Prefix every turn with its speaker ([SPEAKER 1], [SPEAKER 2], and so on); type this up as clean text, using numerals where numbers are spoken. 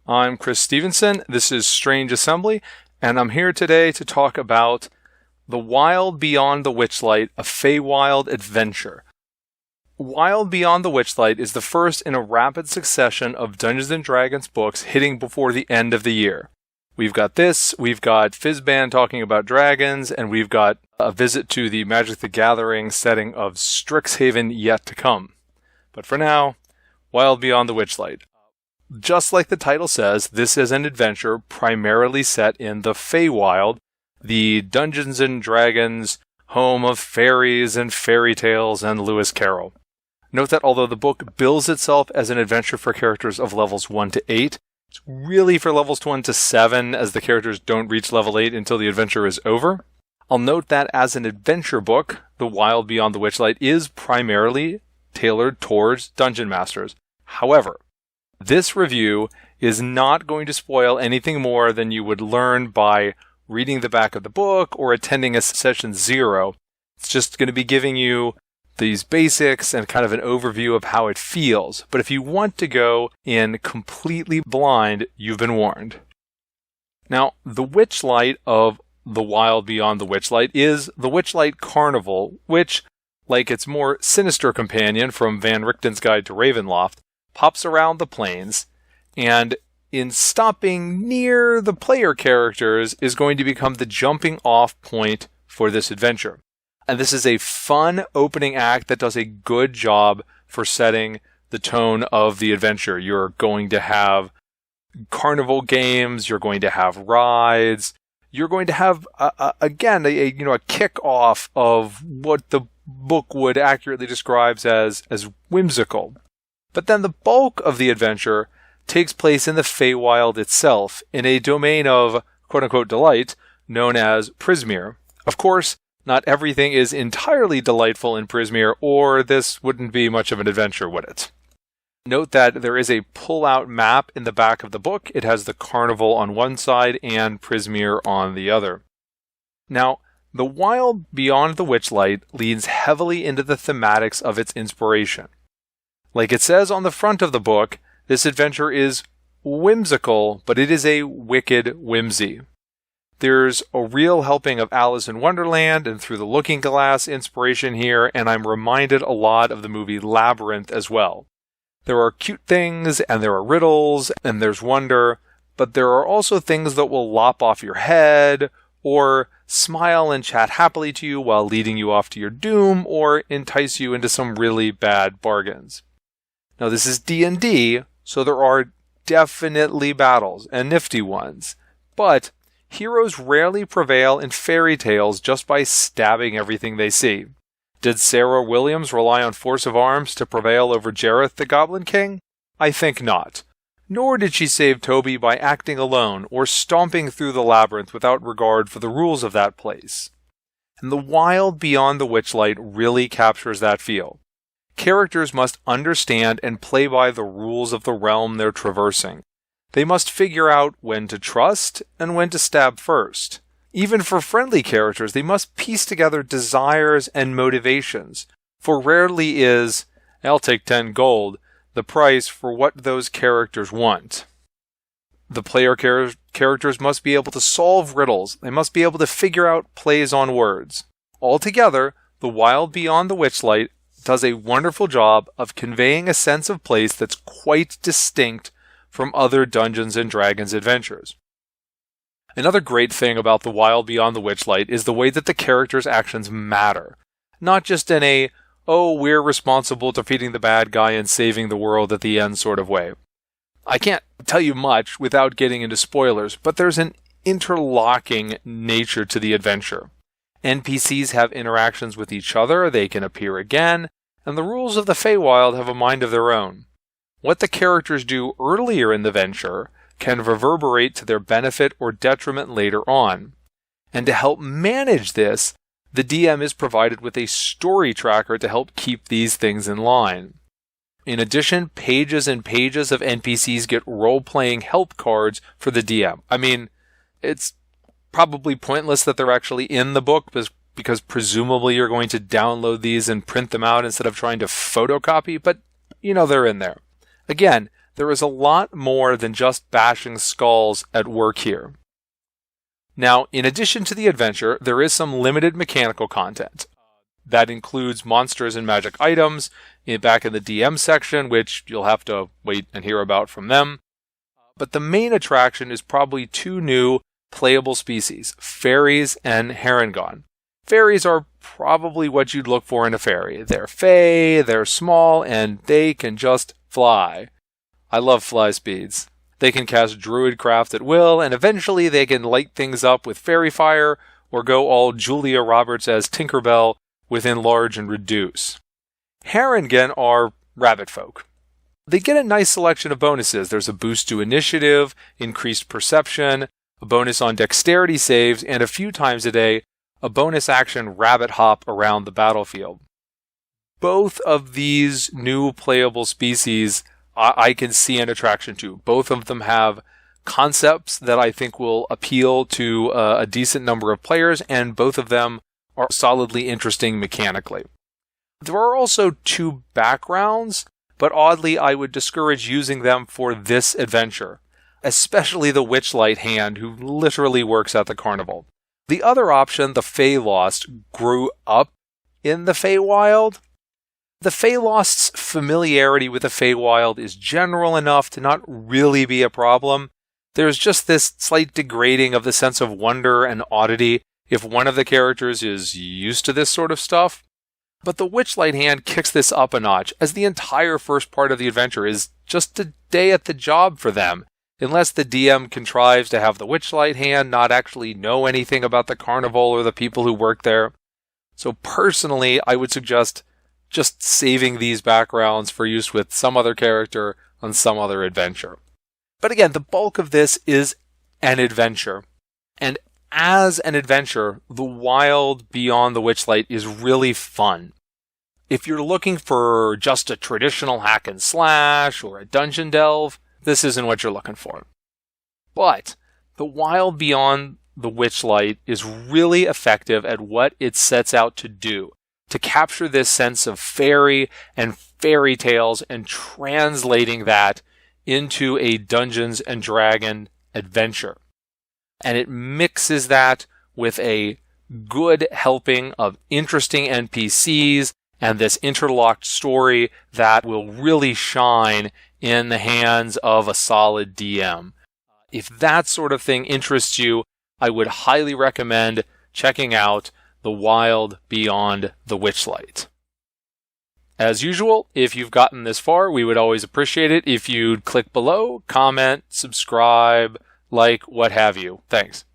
[SPEAKER 1] I'm Chris Stevenson. This is Strange Assembly, and I'm here today to talk about The Wild Beyond the Witchlight, a Feywild adventure. Wild Beyond the Witchlight is the first in a rapid succession of Dungeons & Dragons books hitting before the end of the year. We've got this, we've got FIZBAN talking about dragons, and we've got a visit to the Magic the Gathering setting of Strixhaven yet to come. But for now, Wild Beyond the Witchlight. Just like the title says, this is an adventure primarily set in the Feywild, the Dungeons & Dragons home of fairies and fairy tales and Lewis Carroll. Note that although the book bills itself as an adventure for characters of levels 1 to 8, it's really for levels 1 to 7, as the characters don't reach level 8 until the adventure is over. I'll note that as an adventure book, The Wild Beyond the Witchlight is primarily tailored towards Dungeon Masters. However, this review is not going to spoil anything more than you would learn by reading the back of the book or attending a session 0. It's just going to be giving you these basics and kind of an overview of how it feels. But if you want to go in completely blind, you've been warned. Now, the Witchlight of The Wild Beyond the Witchlight is the Witchlight Carnival, which, like its more sinister companion from Van Richten's Guide to Ravenloft, pops around the plains, and in stopping near the player characters is going to become the jumping off point for this adventure. And this is a fun opening act that does a good job for setting the tone of the adventure. You're going to have carnival games, you're going to have rides, you're going to have, a kick-off of what the book would accurately describe as whimsical. But then the bulk of the adventure takes place in the Feywild itself, in a domain of quote-unquote delight known as Prismeer. Of course, not everything is entirely delightful in Prismeer, or this wouldn't be much of an adventure, would it? Note that there is a pull-out map in the back of the book. It has the carnival on one side and Prismeer on the other. Now, The Wild Beyond the Witchlight leans heavily into the thematics of its inspiration. Like it says on the front of the book, this adventure is whimsical, but it is a wicked whimsy. There's a real helping of Alice in Wonderland and Through the Looking Glass inspiration here, and I'm reminded a lot of the movie Labyrinth as well. There are cute things, and there are riddles, and there's wonder, but there are also things that will lop off your head, or smile and chat happily to you while leading you off to your doom, or entice you into some really bad bargains. Now, this is D&D, so there are definitely battles, and nifty ones. But heroes rarely prevail in fairy tales just by stabbing everything they see. Did Sarah Williams rely on force of arms to prevail over Jareth the Goblin King? I think not. Nor did she save Toby by acting alone or stomping through the labyrinth without regard for the rules of that place. And The Wild Beyond the Witchlight really captures that feel. Characters must understand and play by the rules of the realm they're traversing. They must figure out when to trust and when to stab first. Even for friendly characters, they must piece together desires and motivations, for rarely is, I'll take 10 gold, the price for what those characters want. The player characters must be able to solve riddles. They must be able to figure out plays on words. Altogether, The Wild Beyond the Witchlight does a wonderful job of conveying a sense of place that's quite distinct from other Dungeons & Dragons adventures. Another great thing about The Wild Beyond the Witchlight is the way that the characters' actions matter. Not just in a, we're responsible for defeating the bad guy and saving the world at the end sort of way. I can't tell you much without getting into spoilers, but there's an interlocking nature to the adventure. NPCs have interactions with each other, they can appear again, and the rules of the Feywild have a mind of their own. What the characters do earlier in the venture can reverberate to their benefit or detriment later on. And to help manage this, the DM is provided with a story tracker to help keep these things in line. In addition, pages and pages of NPCs get role-playing help cards for the DM. I mean, it's probably pointless that they're actually in the book because presumably you're going to download these and print them out instead of trying to photocopy, but they're in there. Again, there is a lot more than just bashing skulls at work here. Now, in addition to the adventure, there is some limited mechanical content. That includes monsters and magic items back in the DM section, which you'll have to wait and hear about from them. But the main attraction is probably two new playable species, fairies and Harengon. Fairies are probably what you'd look for in a fairy. They're fey, they're small, and they can just fly. I love fly speeds. They can cast druidcraft at will, and eventually they can light things up with fairy fire, or go all Julia Roberts as Tinkerbell with enlarge and reduce. Harengon are rabbit folk. They get a nice selection of bonuses. There's a boost to initiative, increased perception, a bonus on dexterity saves, and a few times a day, a bonus action rabbit hop around the battlefield. Both of these new playable species I can see an attraction to. Both of them have concepts that I think will appeal to a decent number of players, and both of them are solidly interesting mechanically. There are also two backgrounds, but oddly I would discourage using them for this adventure, especially the Witchlight hand who literally works at the carnival. The other option, the Feylost, grew up in the Feywild. The Feylost's familiarity with the Feywild is general enough to not really be a problem. There's just this slight degrading of the sense of wonder and oddity if one of the characters is used to this sort of stuff. But the Witchlight hand kicks this up a notch, as the entire first part of the adventure is just a day at the job for them, unless the DM contrives to have the Witchlight hand not actually know anything about the carnival or the people who work there. So personally, I would suggest just saving these backgrounds for use with some other character on some other adventure. But again, the bulk of this is an adventure. And as an adventure, the Wild Beyond the Witchlight is really fun. If you're looking for just a traditional hack and slash or a dungeon delve, this isn't what you're looking for. But the Wild Beyond the Witchlight is really effective at what it sets out to do, to capture this sense of fairy and fairy tales and translating that into a Dungeons and Dragons adventure. And it mixes that with a good helping of interesting NPCs and this interlocked story that will really shine in the hands of a solid DM. If that sort of thing interests you, I would highly recommend checking out The Wild Beyond the Witchlight. As usual, if you've gotten this far, we would always appreciate it if you'd click below, comment, subscribe, like, what have you. Thanks.